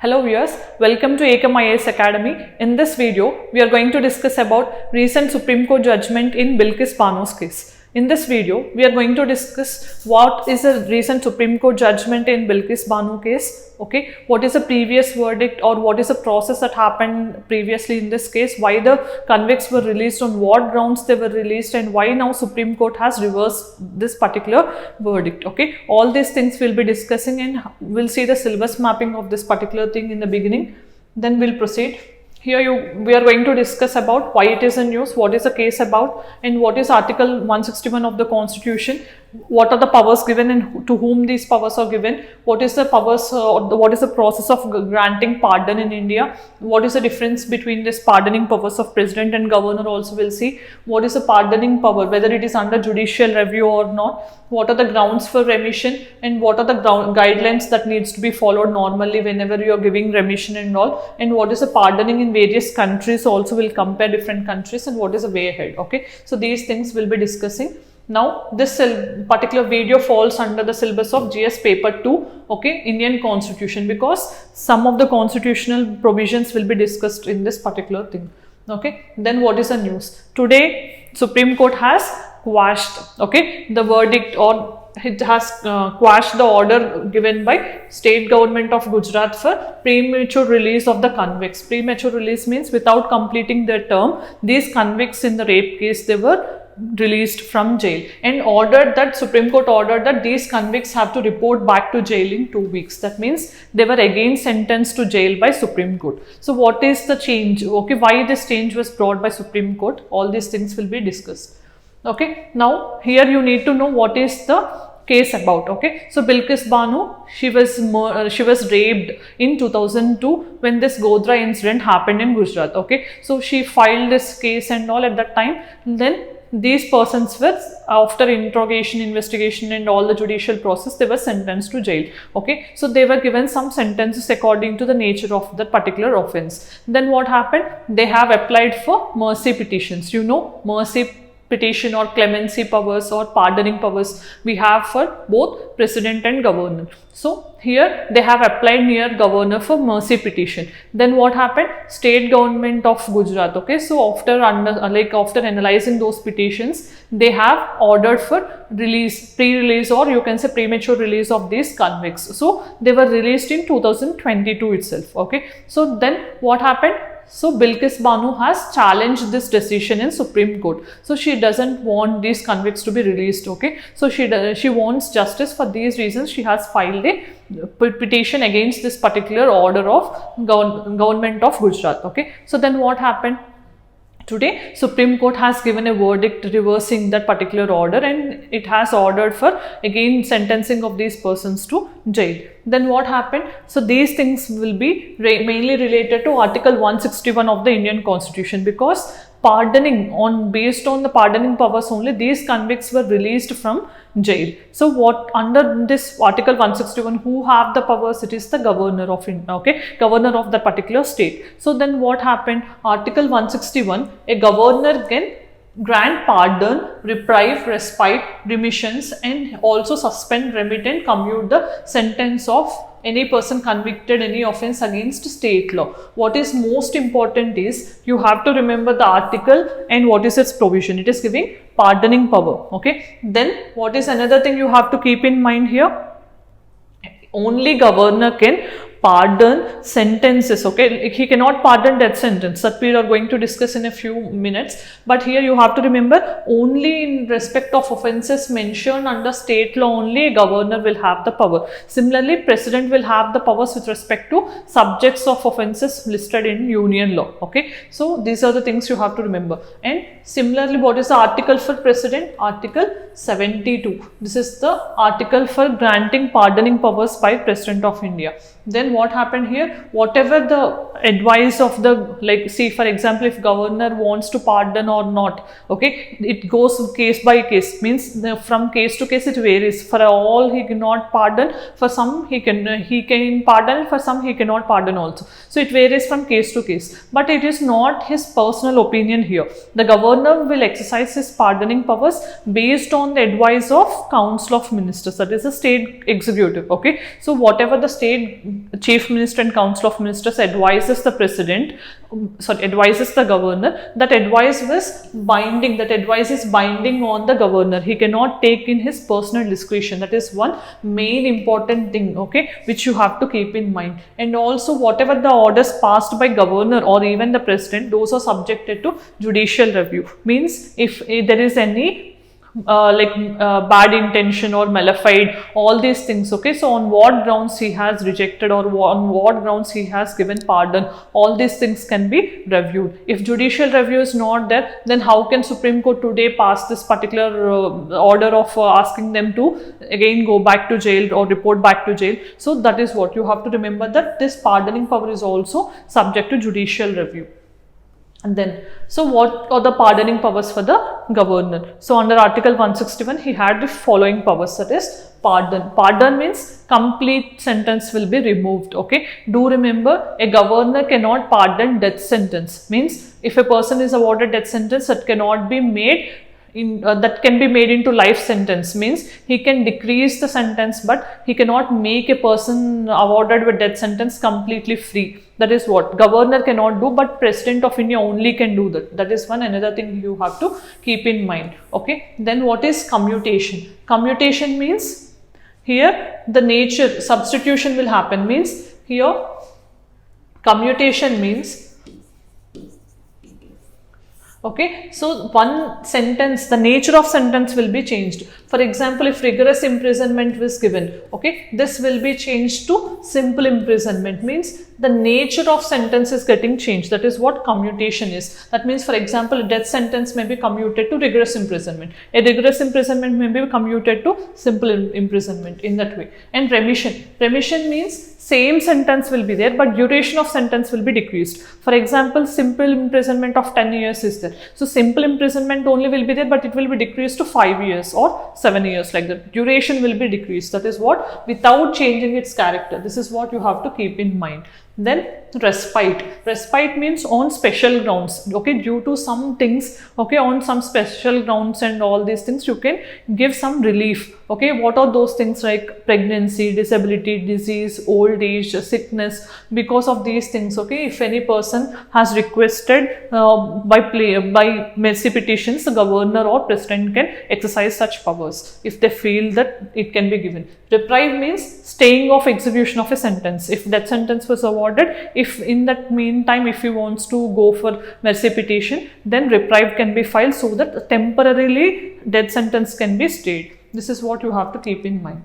Hello viewers, welcome to Ekam Academy. In this video, we are going to discuss about recent Supreme Court judgment in Bilkis Bano's case. In this video, we are going to discuss what is a recent Supreme Court judgment in Bilkis Bano case, okay, what is the previous verdict or what is the process that happened previously in this case, why the convicts were released, on what grounds they were released, and why now Supreme Court has reversed this particular verdict, okay. All these things we'll be discussing and we'll see the syllabus mapping of this particular thing in the beginning, then we'll proceed. Here we are going to discuss about why it is in news, what is the case about, and what is Article 161 of the Constitution, what are the powers given and to whom these powers are given, what is the powers, what is the process of granting pardon in India, what is the difference between this pardoning powers of president and governor, also we'll see, what is the pardoning power, whether it is under judicial review or not, what are the grounds for remission, and what are the guidelines that needs to be followed normally whenever you are giving remission and all, and what is the pardoning in various countries, also will compare different countries, and what is the way ahead, okay. So these things we'll be discussing. Now this particular video falls under the syllabus of GS paper 2, okay, Indian Constitution, because some of the constitutional provisions will be discussed in this particular thing, okay. Then what is the news? Today Supreme Court has quashed, okay, the verdict, or it has quashed the order given by state government of Gujarat for premature release of the convicts. Premature release means without completing their term, these convicts in the rape case, they were released from jail, and ordered that, Supreme Court ordered that these convicts have to report back to jail in 2 weeks. That means they were again sentenced to jail by Supreme Court. So what is the change, okay, why this change was brought by Supreme Court? All these things will be discussed, okay. Now here you need to know what is the case about, okay. So Bilkis Bano, she was raped in 2002 when this Godhra incident happened in Gujarat, okay. So she filed this case and all at that time. Then these persons were, after interrogation, investigation and all the judicial process, they were sentenced to jail, okay. So they were given some sentences according to the nature of that particular offense. Then what happened? They have applied for mercy petitions. You know, mercy petition or clemency powers or pardoning powers we have for both president and governor. So here they have applied near governor for mercy petition. Then what happened? State government of Gujarat, okay. So after analyzing those petitions, they have ordered for release, pre-release, or you can say premature release of these convicts. So they were released in 2022 itself, okay. So then what happened? So Bilkis Bano has challenged this decision in Supreme Court. So she doesn't want these convicts to be released, okay. So she wants justice. For these reasons, she has filed a petition against this particular order of government of Gujarat, okay. So then what happened? Today, Supreme Court has given a verdict reversing that particular order, and it has ordered for again sentencing of these persons to jail. Then what happened? So these things will be mainly related to Article 161 of the Indian Constitution, because pardoning, based on the pardoning powers only, these convicts were released from jail. So what, under this Article 161, who have the powers? It is the governor of India, okay, governor of that particular state. So then what happened? Article 161, a governor can grant pardon, reprieve, respite, remissions, and also suspend, remit and commute the sentence of any person convicted any offense against state law. What is most important is you have to remember the article and what is its provision. It is giving pardoning power, okay. Then what is another thing you have to keep in mind here? Only governor can pardon sentences, okay. He cannot pardon death sentence, that we are going to discuss in a few minutes. But here you have to remember, only in respect of offences mentioned under state law only a governor will have the power. Similarly, president will have the powers with respect to subjects of offences listed in union law, okay. So these are the things you have to remember. And similarly, what is the article for president? Article 72. This is the article for granting pardoning powers by President of India. Then what happened here? Whatever the advice of the, like, see for example, if governor wants to pardon or not, okay, it goes case by case, means from case to case it varies. For all he cannot pardon, for some he can pardon, for some he cannot pardon also. So it varies from case to case, but it is not his personal opinion here. The governor will exercise his pardoning powers based on the advice of Council of Ministers, that is the state executive, okay. So whatever the state Chief Minister and Council of Ministers advises the President, advises the Governor, that advice is binding on the Governor. He cannot take in his personal discretion. That is one main important thing, okay, which you have to keep in mind. And also whatever the orders passed by Governor or even the President, those are subjected to judicial review. Means if there is any bad intention or malefied, all these things, okay, so on what grounds he has rejected or on what grounds he has given pardon, all these things can be reviewed. If judicial review is not there, then how can Supreme Court today pass this particular order of asking them to again go back to jail or report back to jail? So that is what you have to remember, that this pardoning power is also subject to judicial review. And then, so what are the pardoning powers for the Governor? So under Article 161, he had the following powers, that is pardon. Pardon means complete sentence will be removed, okay. Do remember, a Governor cannot pardon death sentence. Means if a person is awarded death sentence, that cannot be made that can be made into life sentence. Means he can decrease the sentence, but he cannot make a person awarded with death sentence completely free. That is what Governor cannot do, but President of India only can do that. That is one another thing you have to keep in mind, okay. Then what is commutation? Commutation means here the nature substitution will happen. Means here commutation means, okay, so one sentence, the nature of sentence will be changed. For example, if rigorous imprisonment was given, okay, this will be changed to simple imprisonment. Means the nature of sentence is getting changed. That is what commutation is. That means, for example, a death sentence may be commuted to rigorous imprisonment. A rigorous imprisonment may be commuted to simple imprisonment, in that way. And remission. Remission means same sentence will be there, but duration of sentence will be decreased. For example, simple imprisonment of 10 years is there. So simple imprisonment only will be there, but it will be decreased to 5 years or 7 years, like that. Duration will be decreased. That is what, without changing its character. This is what you have to keep in mind. Then respite. Respite means on special grounds, okay, due to some things, okay, on some special grounds and all these things, you can give some relief, okay. What are those things? Like pregnancy, disability, disease, old age, sickness. Because of these things, okay, if any person has requested by mercy petitions, the Governor or President can exercise such powers if they feel that it can be given. Reprieve means staying of execution of a sentence. If that sentence was awarded, if in that meantime, if he wants to go for mercy petition, then reprieve can be filed so that temporarily death sentence can be stayed. This is what you have to keep in mind.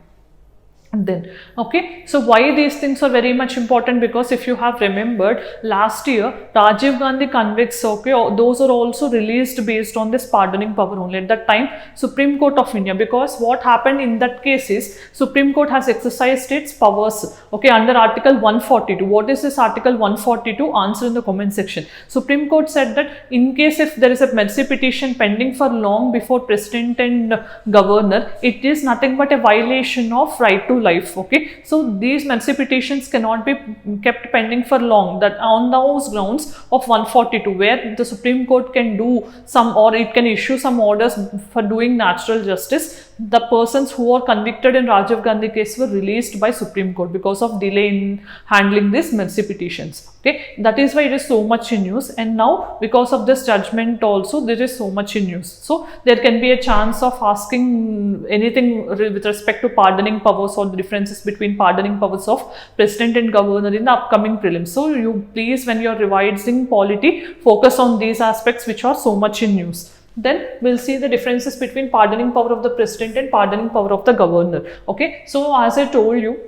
And then, okay, so why these things are very much important? Because if you have remembered, last year Rajiv Gandhi convicts, okay, those are also released based on this pardoning power only. At that time, Supreme Court of India, because what happened in that case is Supreme Court has exercised its powers, okay, under Article 142. What is this Article 142? Answer in the comment section. Supreme Court said that in case if there is a mercy petition pending for long before President and Governor, it is nothing but a violation of right to life, okay. So these mercy petitions cannot be kept pending for long, that on those grounds of 142, where the Supreme Court can do some, or it can issue some orders for doing natural justice. The persons who are convicted in Rajiv Gandhi case were released by Supreme Court because of delay in handling these mercy petitions, okay. That is why it is so much in news, and now because of this judgment also there is so much in news. So there can be a chance of asking anything with respect to pardoning powers or the differences between pardoning powers of President and Governor in the upcoming prelims. So you please, when you are revising polity, focus on these aspects which are so much in news. Then we'll see the differences between pardoning power of the President and pardoning power of the Governor, okay. So as I told you,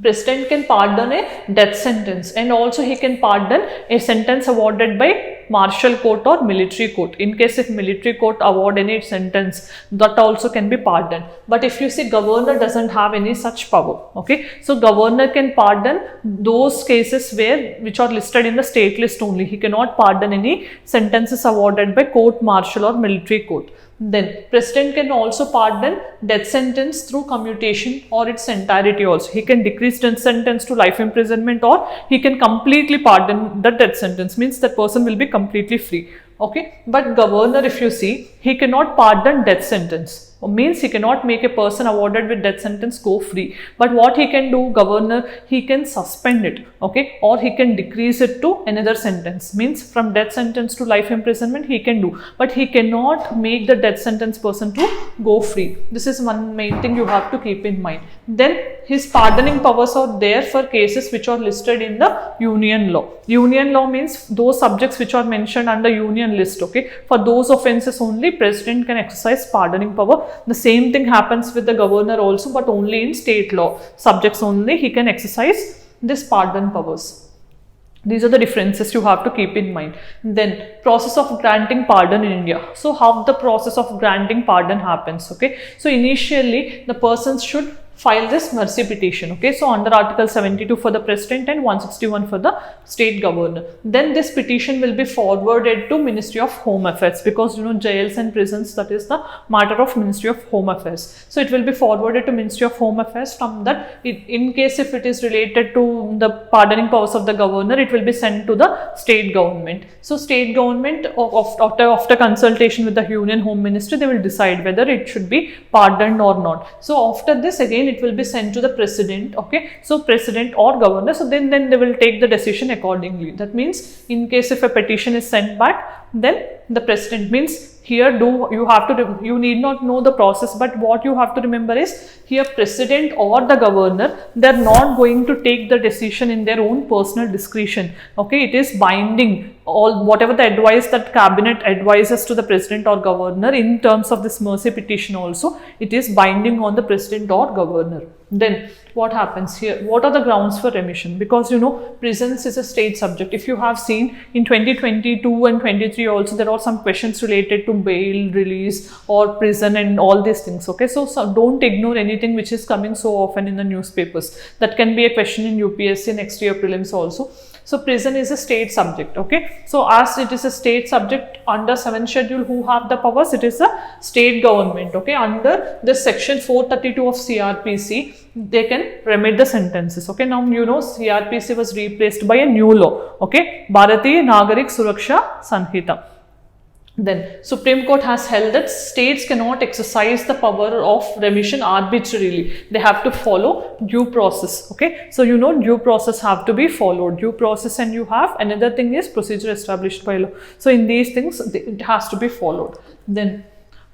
President can pardon a death sentence, and also he can pardon a sentence awarded by martial court or military court. In case if military court award any sentence, that also can be pardoned. But if you see, Governor doesn't have any such power, okay. So Governor can pardon those cases which are listed in the state list only. He cannot pardon any sentences awarded by court martial or military court. Then President can also pardon death sentence through commutation or its entirety also. He can decrease death sentence to life imprisonment, or he can completely pardon the death sentence, means that person will be completely free, okay. But Governor, if you see, he cannot pardon death sentence. Means he cannot make a person awarded with death sentence go free. But what he can do, governor, he can suspend it, okay, or he can decrease it to another sentence. Means from death sentence to life imprisonment he can do, but he cannot make the death sentence person to go free. This is one main thing you have to keep in mind. Then his pardoning powers are there for cases which are listed in the union law. Union law means those subjects which are mentioned under union list, okay. For those offences only president can exercise pardoning power. The same thing happens with the governor also, but only in state law subjects only he can exercise this pardon powers. These are the differences you have to keep in mind. Then process of granting pardon in India. So how the process of granting pardon happens, okay. So initially the persons should file this mercy petition, okay. So under Article 72 for the president and 161 for the state governor. Then this petition will be forwarded to Ministry of Home Affairs, because jails and prisons, that is the matter of Ministry of Home Affairs. So it will be forwarded to Ministry of Home Affairs. From that, in case if it is related to the pardoning powers of the governor, it will be sent to the state government. So state government after consultation with the Union Home Ministry, they will decide whether it should be pardoned or not. So after this, again it will be sent to the president, okay. So president or governor, so then they will take the decision accordingly. That means in case if a petition is sent back, then the president, means here you need not know the process, but what you have to remember is here president or the governor, they are not going to take the decision in their own personal discretion, okay. It is binding. All whatever the advice that cabinet advises to the president or governor in terms of this mercy petition also, it is binding on the president or governor. Then what happens here? What are the grounds for remission? Because prisons is a state subject. If you have seen in 2022 and 23 also, there are some questions related to bail, release or prison and all these things, okay. So don't ignore anything which is coming so often in the newspapers. That can be a question in UPSC next year prelims also. So prison is a state subject, okay. So as it is a state subject, under 7th schedule, who have the powers? It is the state government, okay. Under the section 432 of CRPC, they can remit the sentences, okay. Now CRPC was replaced by a new law, okay, Bharatiya Nagarik Suraksha Sanhita. Then Supreme Court has held that states cannot exercise the power of remission arbitrarily. They have to follow due process, okay. So due process have to be followed, due process, and you have another thing is procedure established by law. So in these things it has to be followed. Then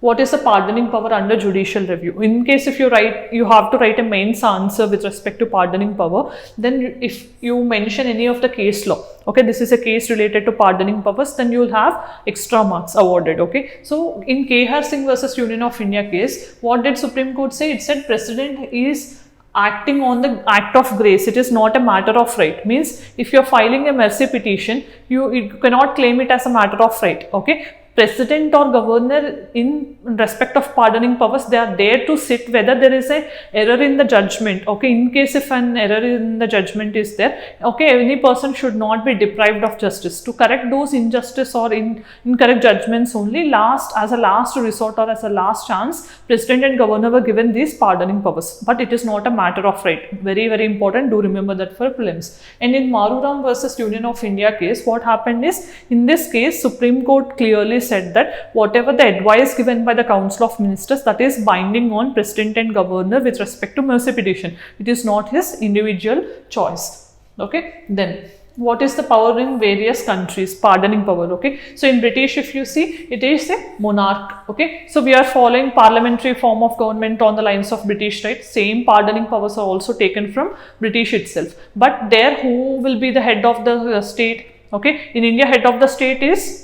what is the pardoning power under judicial review? In case if you have to write a mains answer with respect to pardoning power, then if you mention any of the case law, okay, this is a case related to pardoning powers, then you will have extra marks awarded, okay. So in Kehar Singh versus Union of India case, what did Supreme Court say? It said president is acting on the act of grace. It is not a matter of right. Means if you are filing a mercy petition, you cannot claim it as a matter of right, okay. President or governor, in respect of pardoning powers, they are there to sit whether there is a error in the judgment, okay. In case if an error in the judgment is there, okay, any person should not be deprived of justice. To correct those injustice or incorrect judgments only, as a last resort or as a last chance, president and governor were given these pardoning powers, but it is not a matter of right. Very, very important, do remember that for prelims. And in Maruram versus Union of India case, what happened is, in this case, Supreme Court clearly said that whatever the advice given by the Council of Ministers, that is binding on president and governor with respect to mercy petition. It is not his individual choice, okay. Then what is the power in various countries? Pardoning power, okay. So in British, if you see, it is a monarch, okay. So we are following parliamentary form of government on the lines of British, right? Same pardoning powers are also taken from British itself. But there, who will be the head of the state? Okay, in India, head of the state is,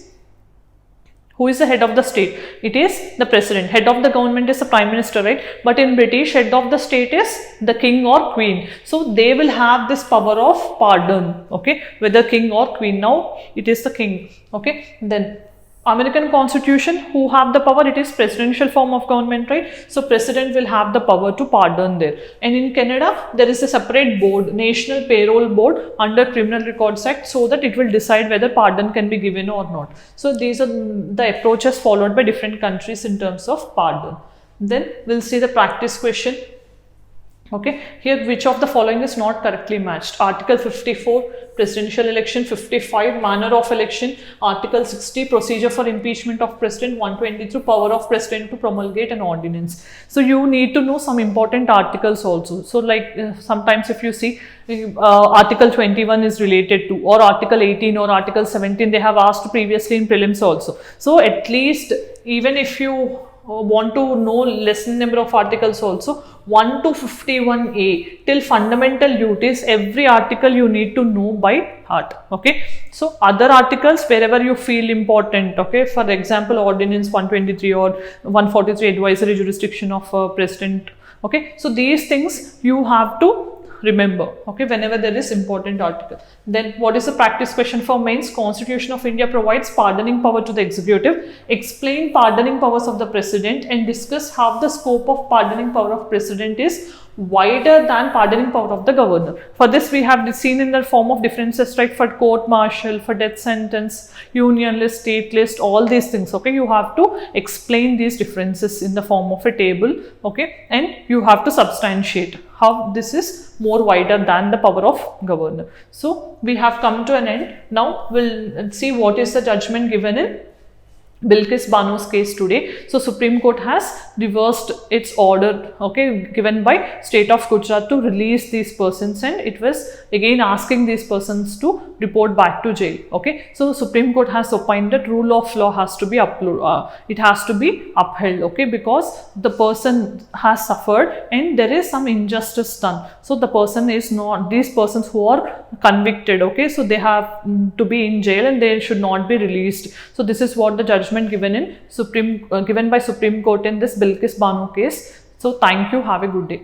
who is the head of the state? It is the president. Head of the government is the prime minister, right? But in British, head of the state is the king or queen. So they will have this power of pardon, okay, whether king or queen. Now it is the king, okay. Then American Constitution, who have the power? It is presidential form of government, right? So president will have the power to pardon there. And in Canada, there is a separate board, National Payroll Board, under Criminal Records Act, so that it will decide whether pardon can be given or not. So these are the approaches followed by different countries in terms of pardon. Then we'll see the practice question. Okay, here which of the following is not correctly matched? Article 54, presidential election, 55 manner of election, article 60 procedure for impeachment of president, 123 power of president to promulgate an ordinance. So you need to know some important articles also. So like sometimes if you see article 21 is related to, or article 18 or article 17, they have asked previously in prelims also. So at least even if you want to know less number of articles also, 1 to 51A till fundamental duties, every article you need to know by heart. Okay, so other articles wherever you feel important, okay, for example ordinance 123 or 143 advisory jurisdiction of president. Okay, so these things you have to remember, okay, whenever there is important article. Then what is the practice question for mains? Constitution of India provides pardoning power to the executive. Explain pardoning powers of the president and discuss how the scope of pardoning power of president is wider than pardoning power of the governor. For this we have seen in the form of differences, right, for court martial, for death sentence, union list, state list, all these things. Okay, you have to explain these differences in the form of a table, okay, and you have to substantiate how this is more wider than the power of governor. So we have come to an end. Now we'll see what is the judgment given in Bilkis Bano's case today. So Supreme Court has reversed its order, okay, given by State of Gujarat to release these persons, and it was again asking these persons to report back to jail. Okay, so Supreme Court has opined that rule of law has to be it has to be upheld, okay, because the person has suffered and there is some injustice done. So the person is not, these persons who are convicted, okay, so they have to be in jail and they should not be released. So this is what the judgment given in given by Supreme Court in this Bilkis Bano case. So thank you. Have a good day.